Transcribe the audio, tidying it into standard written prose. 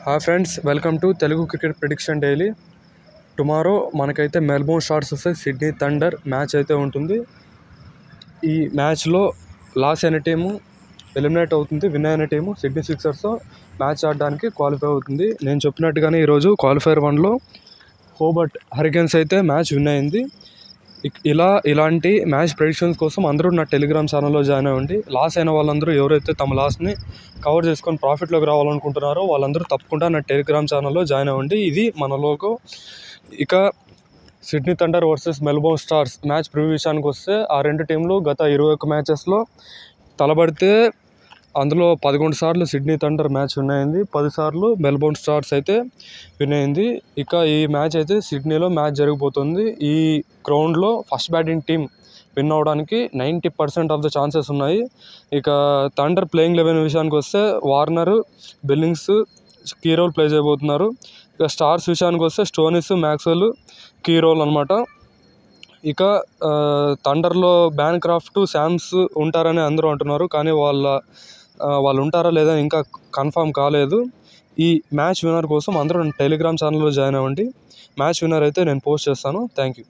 Hi friends, welcome to Telugu cricket prediction daily. Tomorrow మనకైతే Melbourne stars వస్తాయి, Sydney thunder match అయితే ఉంటుంది. ఈ మ్యాచ్లో లాస్ అయిన టీము ఎలిమినేట్ అవుతుంది, విన్ అయిన టీము సిడ్నీ సిక్సర్స్ మ్యాచ్ ఆడడానికి క్వాలిఫై అవుతుంది. నేను చెప్పినట్టుగానే ఈరోజు క్వాలిఫైర్ 1లో హోబర్ట్ హరికేన్స్ అయితే మ్యాచ్ విన్ అయింది. ఇలాంటి మ్యాచ్ ప్రెడిక్షన్స్ కోసం అందరూ నా టెలిగ్రామ్ ఛానల్లో జాయిన్ అవ్వండి. లాస్ అయిన వాళ్ళందరూ ఎవరైతే తమ లాస్ని కవర్ చేసుకొని ప్రాఫిట్లోకి రావాలనుకుంటున్నారో వాళ్ళందరూ తప్పకుండా నా టెలిగ్రామ్ ఛానల్లో జాయిన్ అవ్వండి. ఇది మన లోగో. ఇక Sydney thunder versus Melbourne stars match preview విషయానికి వస్తే, ఆ రెండు టీంలు గత 21 మ్యాచెస్లో తలబడితే అందులో 11 సార్లు సిడ్నీ థండర్ మ్యాచ్ విన్ అయింది, 10 సార్లు మెల్బోర్న్ స్టార్స్ అయితే విన్ అయింది. ఇక ఈ మ్యాచ్ అయితే సిడ్నీలో మ్యాచ్ జరిగిపోతుంది. ఈ గ్రౌండ్లో ఫస్ట్ బ్యాటింగ్ టీం విన్ అవ్వడానికి 90% ఆఫ్ ద ఛాన్సెస్ ఉన్నాయి. ఇక థండర్ ప్లేయింగ్ 11 విషయానికి వస్తే Warner, Billings key role play చేయబోతున్నారు. ఇక స్టార్స్ విషయానికి వస్తే స్టోనిస్, మ్యాక్స్వెల్ కీ రోల్ అనమాట. ఇక థండర్లో బ్యాన్క్రాఫ్ట్, శామ్స్ ఉంటారని అందరూ అంటున్నారు, కానీ వాళ్ళు ఉంటారా లేదా ఇంకా కన్ఫర్మ్ కాలేదు. ఈ మ్యాచ్ విన్నర్ కోసం అందరూ టెలిగ్రామ్ ఛానల్లో జాయిన్ అవ్వండి. మ్యాచ్ విన్నర్ అయితే నేను పోస్ట్ చేస్తాను. Thank you.